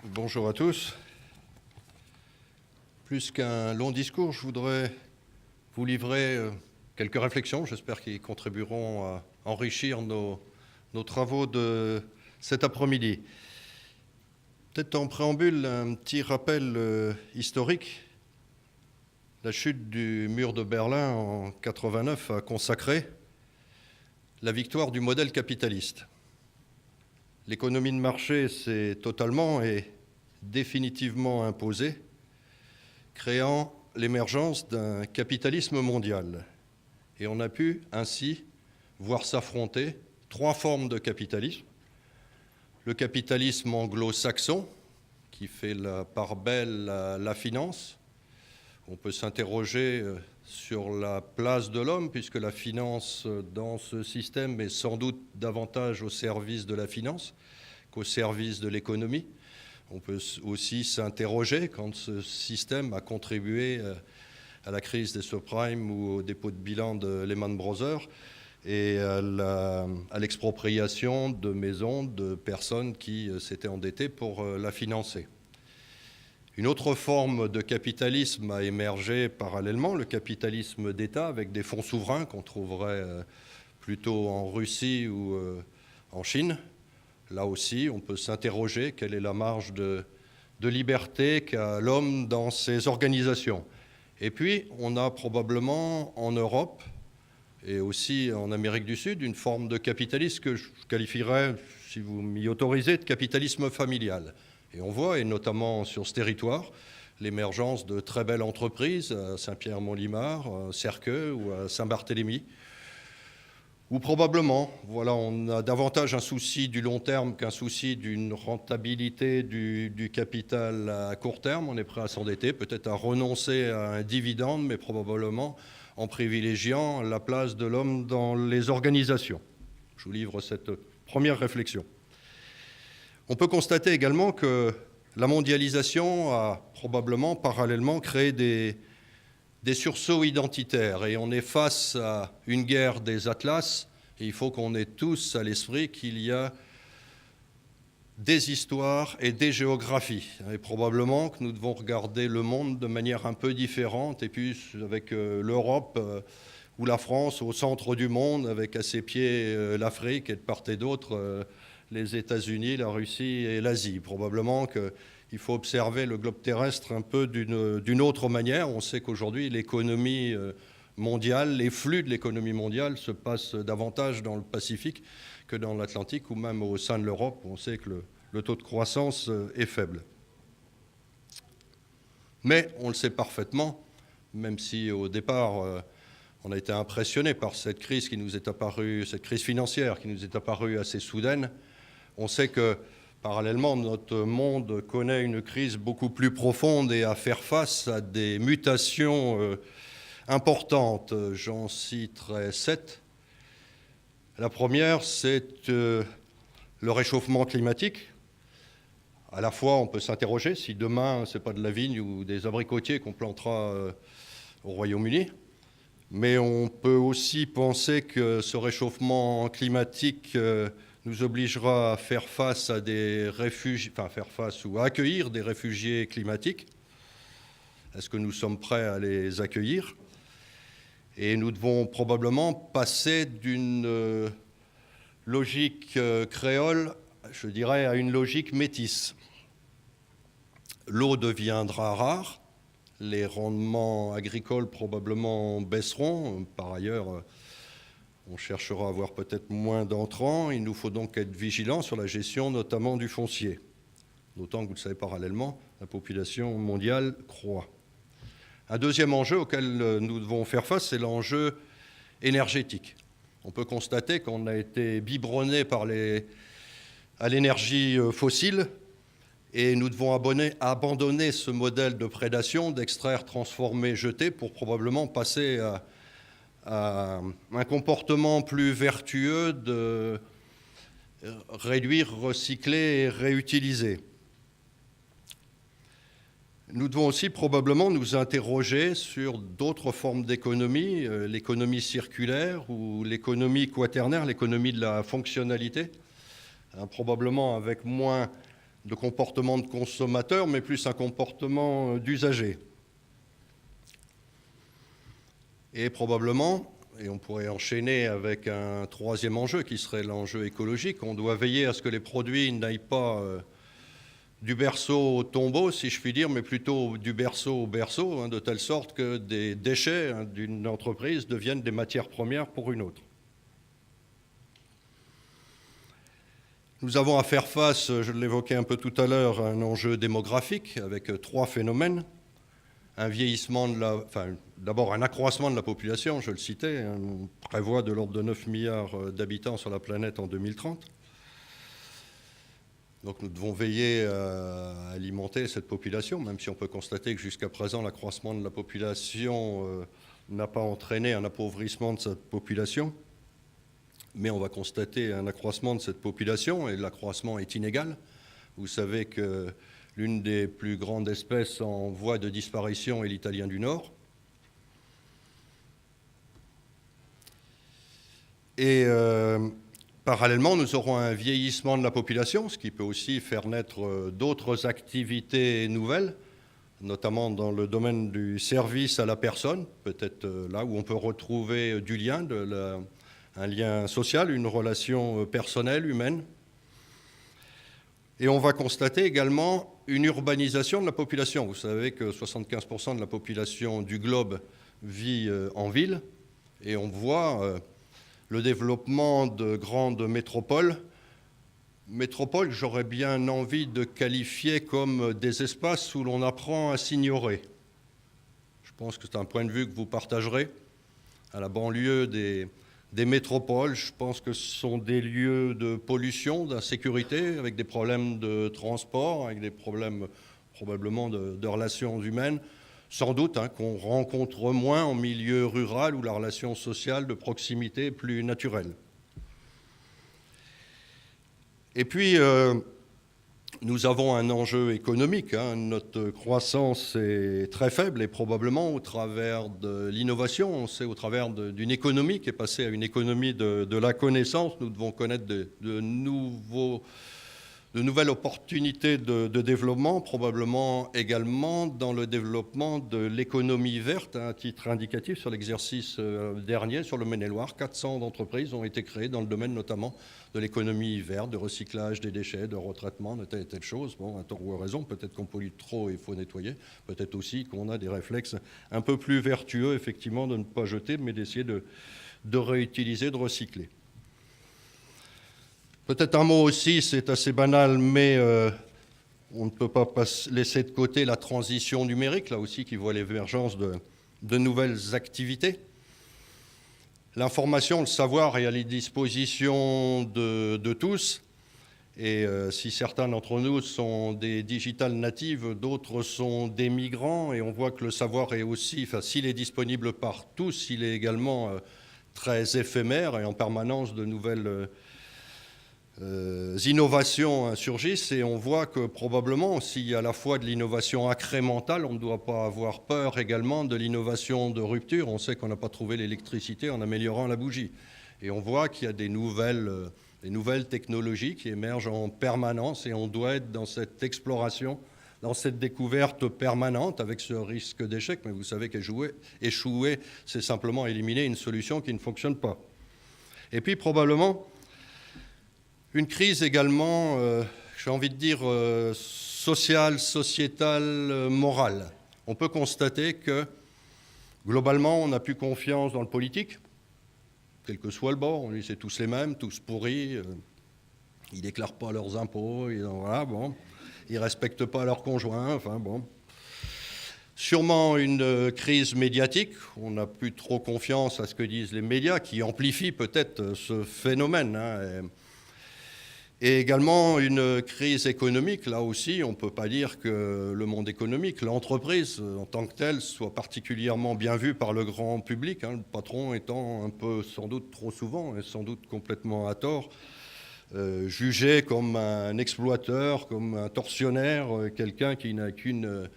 Bonjour à tous. Plus qu'un long discours, je voudrais vous livrer quelques réflexions, j'espère qu'ils contribueront à enrichir nos travaux de cet après-midi. Peut-être en préambule, un petit rappel historique. La chute du mur de Berlin en 1989 a consacré la victoire du modèle capitaliste. L'économie de marché s'est totalement et définitivement imposée, créant l'émergence d'un capitalisme mondial. Et on a pu ainsi voir s'affronter trois formes de capitalisme. Le capitalisme anglo-saxon, qui fait la part belle à la finance. On peut s'interroger sur la place de l'homme, puisque la finance dans ce système est sans doute davantage au service de la finance qu'au service de l'économie. On peut aussi s'interroger quand ce système a contribué à la crise des subprimes ou au dépôt de bilan de Lehman Brothers et à l'expropriation de maisons de personnes qui s'étaient endettées pour la financer. Une autre forme de capitalisme a émergé parallèlement, le capitalisme d'État avec des fonds souverains qu'on trouverait plutôt en Russie ou en Chine. Là aussi, on peut s'interroger quelle est la marge de liberté qu'a l'homme dans ces organisations. Et puis, on a probablement en Europe et aussi en Amérique du Sud une forme de capitalisme que je qualifierais, si vous m'y autorisez, de capitalisme familial. Et on voit, et notamment sur ce territoire, l'émergence de très belles entreprises à Saint-Pierre-Mont-Limard, à Serqueux ou à Saint-Barthélemy, où probablement, voilà, on a davantage un souci du long terme qu'un souci d'une rentabilité du capital à court terme. On est prêt à s'endetter, peut-être à renoncer à un dividende, mais probablement en privilégiant la place de l'homme dans les organisations. Je vous livre cette première réflexion. On peut constater également que la mondialisation a probablement parallèlement créé des sursauts identitaires et on est face à une guerre des atlas et il faut qu'on ait tous à l'esprit qu'il y a des histoires et des géographies et probablement que nous devons regarder le monde de manière un peu différente et puis avec l'Europe ou la France au centre du monde avec à ses pieds l'Afrique et de part et d'autre les États-Unis, la Russie et l'Asie. Probablement qu'il faut observer le globe terrestre un peu d'une autre manière. On sait qu'aujourd'hui, l'économie mondiale, les flux de l'économie mondiale se passent davantage dans le Pacifique que dans l'Atlantique ou même au sein de l'Europe. On sait que le taux de croissance est faible. Mais on le sait parfaitement, même si au départ, on a été impressionné par cette crise qui nous est apparue, cette crise financière qui nous est apparue assez soudaine. On sait que, parallèlement, notre monde connaît une crise beaucoup plus profonde et à faire face à des mutations importantes. J'en citerai 7. La première, c'est le réchauffement climatique. À la fois, on peut s'interroger si demain, ce n'est pas de la vigne ou des abricotiers qu'on plantera au Royaume-Uni. Mais on peut aussi penser que ce réchauffement climatique nous obligera à faire face à des réfugiés, enfin faire face ou à accueillir des réfugiés climatiques. Est-ce que nous sommes prêts à les accueillir? Et nous devons probablement passer d'une logique créole, je dirais, à une logique métisse. L'eau deviendra rare, les rendements agricoles probablement baisseront. Par ailleurs, on cherchera à avoir peut-être moins d'entrants. Il nous faut donc être vigilants sur la gestion notamment du foncier. D'autant que, vous le savez, parallèlement, la population mondiale croît. Un deuxième enjeu auquel nous devons faire face, c'est l'enjeu énergétique. On peut constater qu'on a été biberonné à l'énergie fossile et nous devons abandonner ce modèle de prédation, d'extraire, transformer, jeter, pour probablement passer à un comportement plus vertueux de réduire, recycler et réutiliser. Nous devons aussi probablement nous interroger sur d'autres formes d'économie, l'économie circulaire ou l'économie quaternaire, l'économie de la fonctionnalité, probablement avec moins de comportement de consommateur, mais plus un comportement d'usager. Et probablement, et on pourrait enchaîner avec un troisième enjeu qui serait l'enjeu écologique, on doit veiller à ce que les produits n'aillent pas du berceau au tombeau, si je puis dire, mais plutôt du berceau au berceau, de telle sorte que des déchets d'une entreprise deviennent des matières premières pour une autre. Nous avons à faire face, je l'évoquais un peu tout à l'heure, à un enjeu démographique avec trois phénomènes. Un vieillissement d'abord un accroissement de la population, je le citais, on prévoit de l'ordre de 9 milliards d'habitants sur la planète en 2030. Donc nous devons veiller à alimenter cette population, même si on peut constater que jusqu'à présent, l'accroissement de la population n'a pas entraîné un appauvrissement de cette population. Mais on va constater un accroissement de cette population, et l'accroissement est inégal. Vous savez que l'une des plus grandes espèces en voie de disparition est l'italien du Nord. Et parallèlement, nous aurons un vieillissement de la population, ce qui peut aussi faire naître d'autres activités nouvelles, notamment dans le domaine du service à la personne, peut-être là où on peut retrouver du lien, un lien social, une relation personnelle, humaine. Et on va constater également une urbanisation de la population. Vous savez que 75% de la population du globe vit en ville, et on voit le développement de grandes métropoles. Métropoles, j'aurais bien envie de qualifier comme des espaces où l'on apprend à s'ignorer. Je pense que c'est un point de vue que vous partagerez. À la banlieue des métropoles, je pense que ce sont des lieux de pollution, d'insécurité, avec des problèmes de transport, avec des problèmes probablement de relations humaines, sans doute qu'on rencontre moins en milieu rural où la relation sociale de proximité est plus naturelle. Et puis, nous avons un enjeu économique. Notre croissance est très faible, et probablement au travers de l'innovation, c'est au travers d'une économie qui est passée à une économie de la connaissance. Nous devons connaître de nouvelles opportunités de développement, probablement également dans le développement de l'économie verte. À titre indicatif, sur l'exercice dernier, sur le Maine-et-Loire, 400 entreprises ont été créées dans le domaine notamment de l'économie verte, de recyclage des déchets, de retraitement, de telle et telle chose. Bon, à tort ou à raison, peut-être qu'on pollue trop et il faut nettoyer. Peut-être aussi qu'on a des réflexes un peu plus vertueux, effectivement, de ne pas jeter, mais d'essayer de réutiliser, de recycler. Peut-être un mot aussi, c'est assez banal, mais on ne peut pas laisser de côté la transition numérique, là aussi, qui voit l'émergence de nouvelles activités. L'information, le savoir est à la disposition de tous. Et si certains d'entre nous sont des digital natives, d'autres sont des migrants. Et on voit que le savoir est aussi, s'il est disponible par tous, il est également très éphémère, et en permanence de nouvelles innovations surgissent. Et on voit que probablement, s'il y a à la fois de l'innovation incrémentale, on ne doit pas avoir peur également de l'innovation de rupture. On sait qu'on n'a pas trouvé l'électricité en améliorant la bougie. Et on voit qu'il y a des nouvelles technologies qui émergent en permanence, et on doit être dans cette exploration, dans cette découverte permanente, avec ce risque d'échec. Mais vous savez qu'échouer, c'est simplement éliminer une solution qui ne fonctionne pas. Et puis probablement une crise également, j'ai envie de dire, sociale, sociétale, morale. On peut constater que, globalement, on n'a plus confiance dans le politique, quel que soit le bord. On dit c'est tous les mêmes, tous pourris, ils ne déclarent pas leurs impôts, ils ne respectent pas leurs conjoints, Sûrement une crise médiatique, on n'a plus trop confiance à ce que disent les médias, qui amplifient peut-être ce phénomène. Et également une crise économique. Là aussi, on ne peut pas dire que le monde économique, l'entreprise en tant que telle, soit particulièrement bien vue par le grand public, le patron étant un peu, sans doute trop souvent, et sans doute complètement à tort, jugé comme un exploiteur, comme un tortionnaire, quelqu'un qui n'a qu'une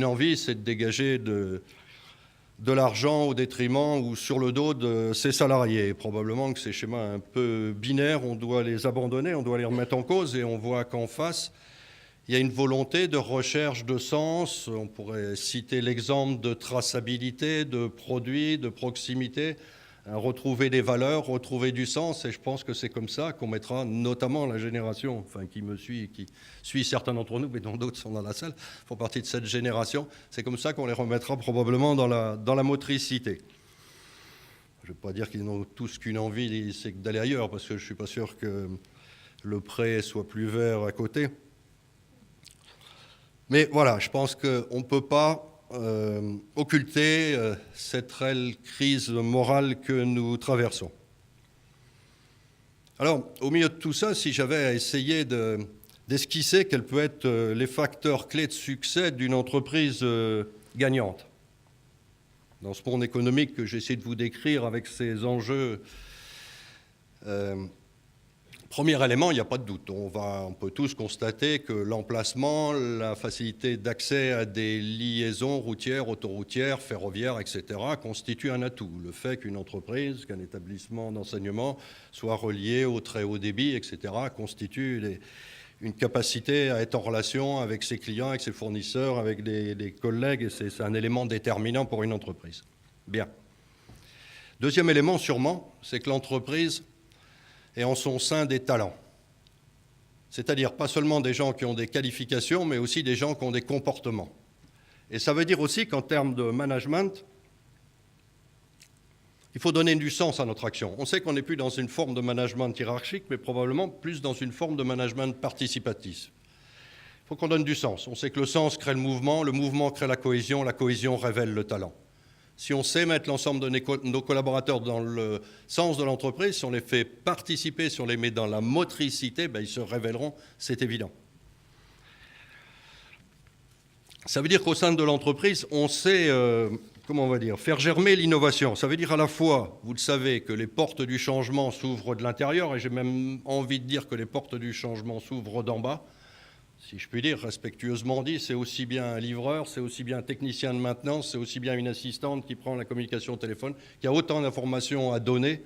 envie, c'est de dégager de l'argent au détriment ou sur le dos de ses salariés. Et probablement que ces schémas un peu binaires, on doit les abandonner, on doit les remettre en cause, et on voit qu'en face, il y a une volonté de recherche de sens. On pourrait citer l'exemple de traçabilité, de produits, de proximité, retrouver des valeurs, retrouver du sens. Et je pense que c'est comme ça qu'on mettra notamment la génération qui me suit, qui suit certains d'entre nous, mais dont d'autres sont dans la salle, font partie de cette génération. C'est comme ça qu'on les remettra probablement dans la motricité. Je ne vais pas dire qu'ils n'ont tous qu'une envie, c'est d'aller ailleurs, parce que je ne suis pas sûr que le pré soit plus vert à côté. Mais voilà, je pense qu'on ne peut pas occulter cette réelle crise morale que nous traversons. Alors, au milieu de tout ça, si j'avais à essayer d'esquisser quels peuvent être les facteurs clés de succès d'une entreprise gagnante, dans ce monde économique que j'essaie de vous décrire avec ces enjeux, premier élément, il n'y a pas de doute. On peut tous constater que l'emplacement, la facilité d'accès à des liaisons routières, autoroutières, ferroviaires, etc., constitue un atout. Le fait qu'une entreprise, qu'un établissement d'enseignement soit relié au très haut débit, etc., constitue une capacité à être en relation avec ses clients, avec ses fournisseurs, avec des collègues, et c'est un élément déterminant pour une entreprise. Bien. Deuxième élément, sûrement, c'est que l'entreprise et en son sein des talents. C'est-à-dire pas seulement des gens qui ont des qualifications, mais aussi des gens qui ont des comportements. Et ça veut dire aussi qu'en termes de management, il faut donner du sens à notre action. On sait qu'on n'est plus dans une forme de management hiérarchique, mais probablement plus dans une forme de management participatif. Il faut qu'on donne du sens. On sait que le sens crée le mouvement crée la cohésion révèle le talent. Si on sait mettre l'ensemble de nos collaborateurs dans le sens de l'entreprise, si on les fait participer, si on les met dans la motricité, ils se révéleront, c'est évident. Ça veut dire qu'au sein de l'entreprise, on sait, faire germer l'innovation. Ça veut dire à la fois, vous le savez, que les portes du changement s'ouvrent de l'intérieur, et j'ai même envie de dire que les portes du changement s'ouvrent d'en bas. Si je puis dire, respectueusement dit, c'est aussi bien un livreur, c'est aussi bien un technicien de maintenance, c'est aussi bien une assistante qui prend la communication au téléphone, qui a autant d'informations à donner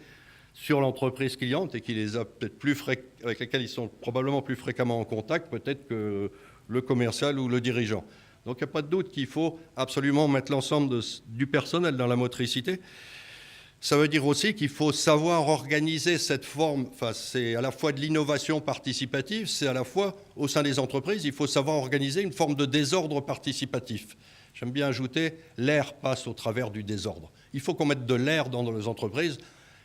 sur l'entreprise cliente et qui les a peut-être avec lesquelles ils sont probablement plus fréquemment en contact, peut-être que le commercial ou le dirigeant. Donc il n'y a pas de doute qu'il faut absolument mettre l'ensemble du personnel dans la motricité. Ça veut dire aussi qu'il faut savoir organiser cette forme, c'est à la fois de l'innovation participative, c'est à la fois, au sein des entreprises, il faut savoir organiser une forme de désordre participatif. J'aime bien ajouter, l'air passe au travers du désordre. Il faut qu'on mette de l'air dans nos entreprises.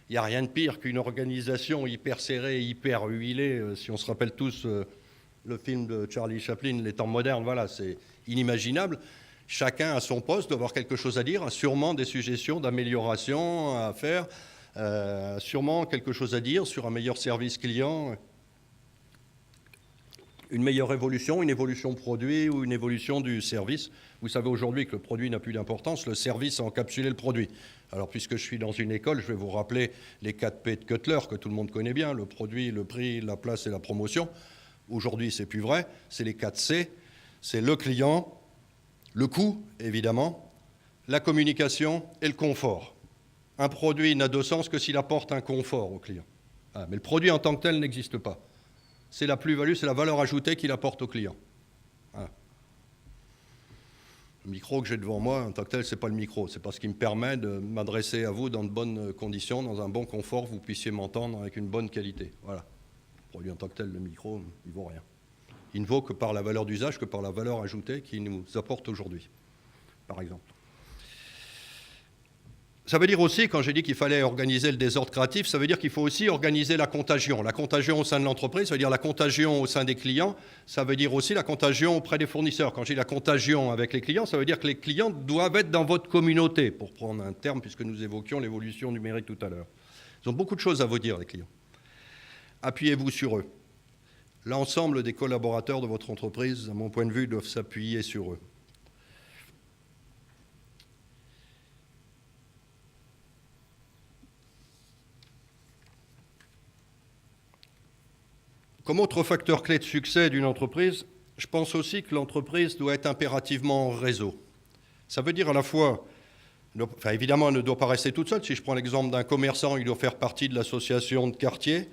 Il n'y a rien de pire qu'une organisation hyper serrée, hyper huilée. Si on se rappelle tous le film de Charlie Chaplin, Les temps modernes, voilà, c'est inimaginable. Chacun à son poste doit avoir quelque chose à dire, a sûrement des suggestions d'amélioration à faire, sûrement quelque chose à dire sur un meilleur service client, une meilleure évolution, une évolution produit ou une évolution du service. Vous savez aujourd'hui que le produit n'a plus d'importance, le service a encapsulé le produit. Alors puisque je suis dans une école, je vais vous rappeler les 4 P de Cutler que tout le monde connaît bien, le produit, le prix, la place et la promotion. Aujourd'hui, c'est plus vrai, c'est les 4 C, c'est le client, le coût, évidemment, la communication et le confort. Un produit n'a de sens que s'il apporte un confort au client. Mais le produit en tant que tel n'existe pas. C'est la plus-value, c'est la valeur ajoutée qu'il apporte au client. Le micro que j'ai devant moi, en tant que tel, ce n'est pas le micro. C'est pas ce qui me permet de m'adresser à vous dans de bonnes conditions, dans un bon confort, vous puissiez m'entendre avec une bonne qualité. Voilà. Le produit en tant que tel, le micro, il ne vaut rien. Il ne vaut que par la valeur d'usage, que par la valeur ajoutée qu'il nous apporte aujourd'hui, par exemple. Ça veut dire aussi, quand j'ai dit qu'il fallait organiser le désordre créatif, ça veut dire qu'il faut aussi organiser la contagion. La contagion au sein de l'entreprise, ça veut dire la contagion au sein des clients, ça veut dire aussi la contagion auprès des fournisseurs. Quand je dis la contagion avec les clients, ça veut dire que les clients doivent être dans votre communauté, pour prendre un terme, puisque nous évoquions l'évolution numérique tout à l'heure. Ils ont beaucoup de choses à vous dire, les clients. Appuyez-vous sur eux. L'ensemble des collaborateurs de votre entreprise, à mon point de vue, doivent s'appuyer sur eux. Comme autre facteur clé de succès d'une entreprise, je pense aussi que l'entreprise doit être impérativement en réseau. Ça veut dire à la fois, évidemment, elle ne doit pas rester toute seule. Si je prends l'exemple d'un commerçant, il doit faire partie de l'association de quartier.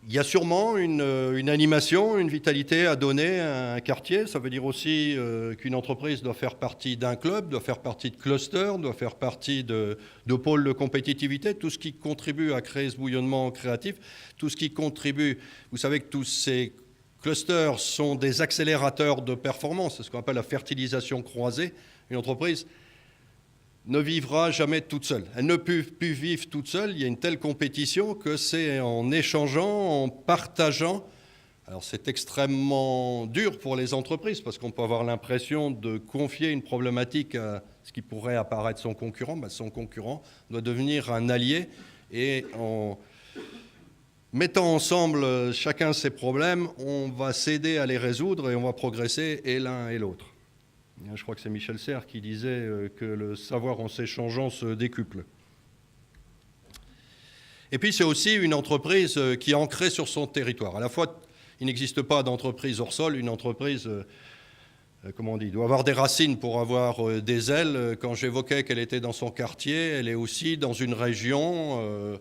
Il y a sûrement une animation, une vitalité à donner à un quartier. Ça veut dire aussi qu'une entreprise doit faire partie d'un club, doit faire partie de clusters, doit faire partie de pôles de compétitivité, tout ce qui contribue à créer ce bouillonnement créatif, tout ce qui contribue. Vous savez que tous ces clusters sont des accélérateurs de performance, c'est ce qu'on appelle la fertilisation croisée. Une entreprise ne vivra jamais toute seule. Elle ne peut plus vivre toute seule. Il y a une telle compétition que c'est en échangeant, en partageant. Alors c'est extrêmement dur pour les entreprises parce qu'on peut avoir l'impression de confier une problématique à ce qui pourrait apparaître son concurrent. Ben, son concurrent doit devenir un allié et en mettant ensemble chacun ses problèmes, on va s'aider à les résoudre et on va progresser et l'un et l'autre. Je crois que c'est Michel Serres qui disait que le savoir en s'échangeant se décuple. Et puis c'est aussi une entreprise qui est ancrée sur son territoire. À la fois, il n'existe pas d'entreprise hors sol. Une entreprise, comment on dit, doit avoir des racines pour avoir des ailes. Quand j'évoquais qu'elle était dans son quartier, elle est aussi dans une région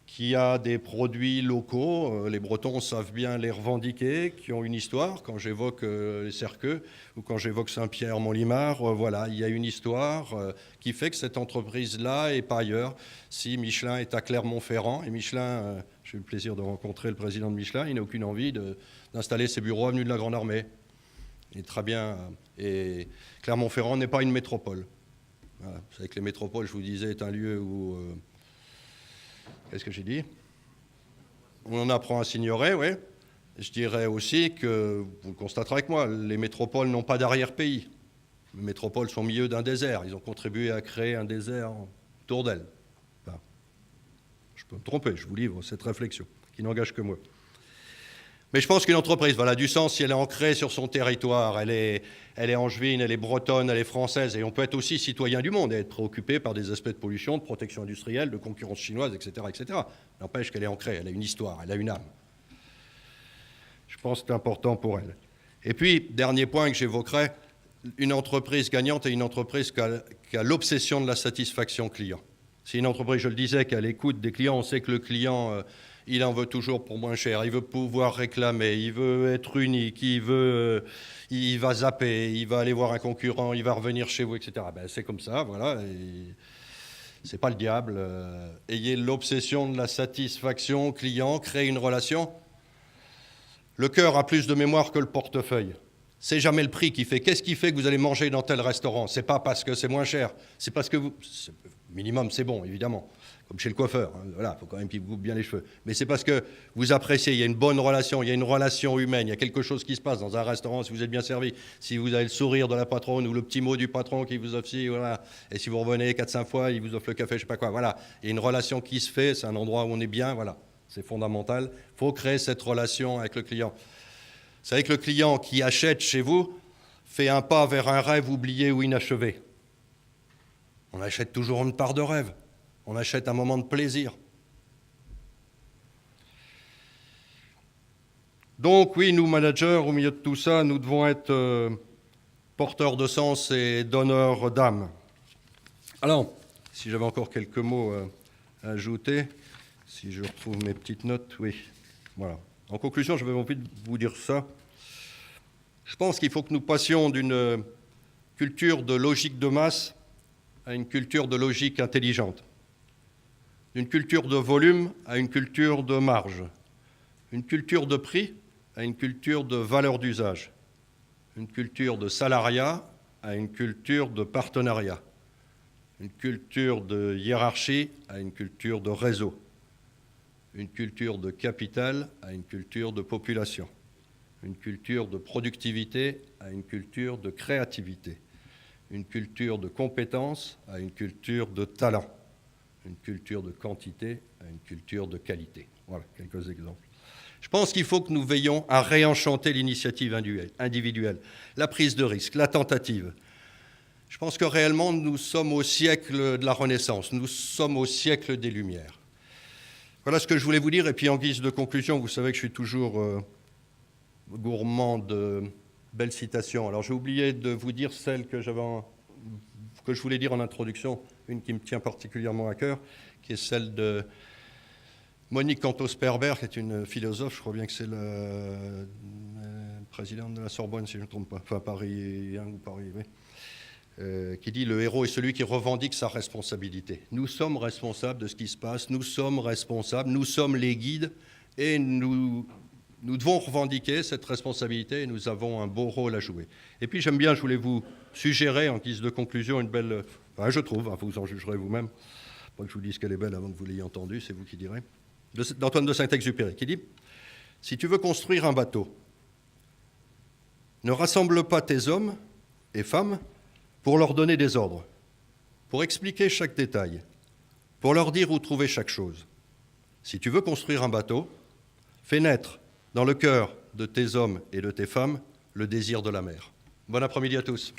qui a des produits locaux, les Bretons savent bien les revendiquer, qui ont une histoire. Quand j'évoque les Cerqueux ou quand j'évoque Saint-Pierre-Montlimard, voilà, il y a une histoire qui fait que cette entreprise-là est pas ailleurs. Si Michelin est à Clermont-Ferrand, et Michelin, j'ai eu le plaisir de rencontrer le président de Michelin, il n'a aucune envie d'installer ses bureaux avenue de la Grande Armée. Il est très bien. Et Clermont-Ferrand n'est pas une métropole. Voilà. Vous savez que les métropoles, je vous disais, est un lieu où... Qu'est-ce que j'ai dit? On en apprend à s'ignorer, oui. Je dirais aussi que, vous le constaterez avec moi, les métropoles n'ont pas d'arrière-pays. Les métropoles sont au milieu d'un désert. Ils ont contribué à créer un désert autour d'elles. Enfin, je peux me tromper, je vous livre cette réflexion, qui n'engage que moi. Mais je pense qu'une entreprise, voilà, du sens, si elle est ancrée sur son territoire, elle est angevine, elle est bretonne, elle est française, et on peut être aussi citoyen du monde et être préoccupé par des aspects de pollution, de protection industrielle, de concurrence chinoise, etc., etc. N'empêche qu'elle est ancrée, elle a une histoire, elle a une âme. Je pense que c'est important pour elle. Et puis, dernier point que j'évoquerai, une entreprise gagnante est une entreprise qui a l'obsession de la satisfaction client. Si une entreprise, je le disais, qui a l'écoute des clients, on sait que le client... il en veut toujours pour moins cher, il veut pouvoir réclamer, il veut être unique, il va zapper, il va aller voir un concurrent, il va revenir chez vous, etc. Ben, c'est comme ça, voilà. C'est pas le diable. Ayez l'obsession de la satisfaction client, créez une relation. Le cœur a plus de mémoire que le portefeuille. C'est jamais le prix qui fait. Qu'est-ce qui fait que vous allez manger dans tel restaurant? C'est pas parce que c'est moins cher, c'est parce que vous... Minimum, c'est bon, évidemment. Comme chez le coiffeur, hein. Voilà, il faut quand même qu'il vous coupe bien les cheveux. Mais c'est parce que vous appréciez, il y a une bonne relation, il y a une relation humaine, il y a quelque chose qui se passe dans un restaurant, si vous êtes bien servi, si vous avez le sourire de la patronne ou le petit mot du patron qui vous offre ci, voilà, et si vous revenez 4-5 fois, il vous offre le café, je sais pas quoi, voilà. Il y a une relation qui se fait, c'est un endroit où on est bien, voilà, c'est fondamental. Il faut créer cette relation avec le client. Vous savez que le client qui achète chez vous fait un pas vers un rêve oublié ou inachevé. On achète toujours une part de rêve. On achète un moment de plaisir. Donc oui, nous, managers, au milieu de tout ça, nous devons être porteurs de sens et donneurs d'âme. Alors, si j'avais encore quelques mots à ajouter, si je retrouve mes petites notes, oui, voilà. En conclusion, j'avais envie de vous dire ça. Je pense qu'il faut que nous passions d'une culture de logique de masse à une culture de logique intelligente. D'une culture de volume à une culture de marge, une culture de prix à une culture de valeur d'usage, une culture de salariat à une culture de partenariat, une culture de hiérarchie à une culture de réseau, une culture de capital à une culture de population, une culture de productivité à une culture de créativité, une culture de compétence à une culture de talent, une culture de quantité à une culture de qualité. Voilà, quelques exemples. Je pense qu'il faut que nous veillions à réenchanter l'initiative individuelle, la prise de risque, la tentative. Je pense que réellement, nous sommes au siècle de la Renaissance, nous sommes au siècle des Lumières. Voilà ce que je voulais vous dire. Et puis en guise de conclusion, vous savez que je suis toujours gourmand de belles citations. Alors j'ai oublié de vous dire celle que je voulais dire en introduction, une qui me tient particulièrement à cœur, qui est celle Monique Cantos-Perber, qui est une philosophe, je crois bien que c'est la présidente de la Sorbonne, si je ne me trompe pas, enfin Paris 1 ou Paris, oui. Qui dit « Le héros est celui qui revendique sa responsabilité ». Nous sommes responsables de ce qui se passe, nous sommes responsables, nous sommes les guides et nous devons revendiquer cette responsabilité et nous avons un beau rôle à jouer. Et puis j'aime bien, je voulais vous suggérer en guise de conclusion une belle... Enfin, je trouve, vous en jugerez vous-même, pas que je vous dise qu'elle est belle avant que vous l'ayez entendue, c'est vous qui direz, d'Antoine de Saint-Exupéry, qui dit « Si tu veux construire un bateau, ne rassemble pas tes hommes et femmes pour leur donner des ordres, pour expliquer chaque détail, pour leur dire où trouver chaque chose. Si tu veux construire un bateau, fais naître dans le cœur de tes hommes et de tes femmes le désir de la mer. » Bon après-midi à tous.